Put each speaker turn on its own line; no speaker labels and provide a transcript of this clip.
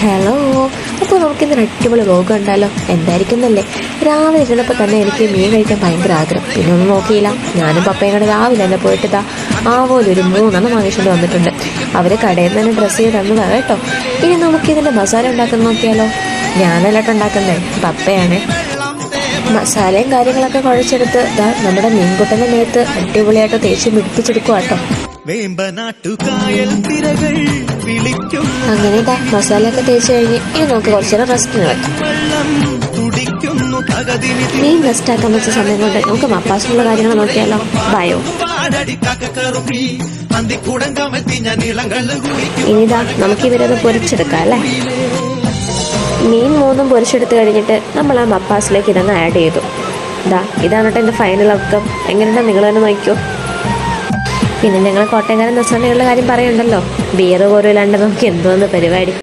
Hello, അപ്പോൾ നമുക്കിന്ന് അടിപൊളി വ്ലോഗ് ഉണ്ടല്ലോ. എന്തായിരിക്കുന്നല്ലേ, രാവിലെ ഇരുന്നപ്പോൾ തന്നെ എനിക്ക് മീൻ കഴിക്കാൻ ഭയങ്കര ആഗ്രഹം. പിന്നെ ഒന്നും നോക്കിയില്ല. ഞാനും പപ്പയും കൂടെ രാവിലെ തന്നെ പോയിട്ട് ആവോലൊരു 3 വാങ്ങിച്ചുകൊണ്ട് വന്നിട്ടുണ്ട്. അവർ കടയിൽ നിന്ന് തന്നെ ഡ്രസ്സ് ചെയ്ത് തന്നതാണ് കേട്ടോ. ഇനി നമുക്കിതിൻ്റെ മസാല ഉണ്ടാക്കുന്ന നോക്കിയാലോ. ഞാനല്ലാട്ടോ ഉണ്ടാക്കുന്നേ, പപ്പയാണ്. മസാലയും കാര്യങ്ങളൊക്കെ കുഴച്ചെടുത്ത് നമ്മുടെ മീൻകുട്ടൻ്റെ മേത്ത് അടിപൊളിയായിട്ട് തേച്ച് പിടിപ്പിച്ചെടുക്കുക കേട്ടോ. അങ്ങനെ മസാലയൊക്കെ തേച്ച് കഴിഞ്ഞ് ഇനി നമുക്ക് കുറച്ചേരം റെസ്റ്റ് വെക്കാം. മീൻ റെസ്റ്റ് ആക്കാൻ വെച്ച സമയം കൊണ്ട് നമുക്ക് മപ്പാസിനുള്ള കാര്യങ്ങൾ നോക്കിയാലോ. ബയോ ഇനിതാ നമുക്ക് ഇവരത് പൊരിച്ചെടുക്കാം അല്ലേ. മീൻ 3 പൊരിച്ചെടുത്ത് കഴിഞ്ഞിട്ട് നമ്മൾ ആ മപ്പാസിലേക്ക് ഇതങ്ങ് ആഡ് ചെയ്തു. ഇതാണ് കേട്ടോ എൻ്റെ ഫൈനൽ ഔട്ട്കം. എങ്ങനെയുണ്ടോ നിങ്ങൾ തന്നെ നോക്കിയോ. പിന്നെ ഞങ്ങൾ കോട്ടയംകാരൻ നസ്രാണികളുടെ കാര്യം പറയുന്നുണ്ടല്ലോ, ബിയർ പോലും ഇല്ലാണ്ട് നമുക്ക് എന്തോന്ന് പരിപാടി.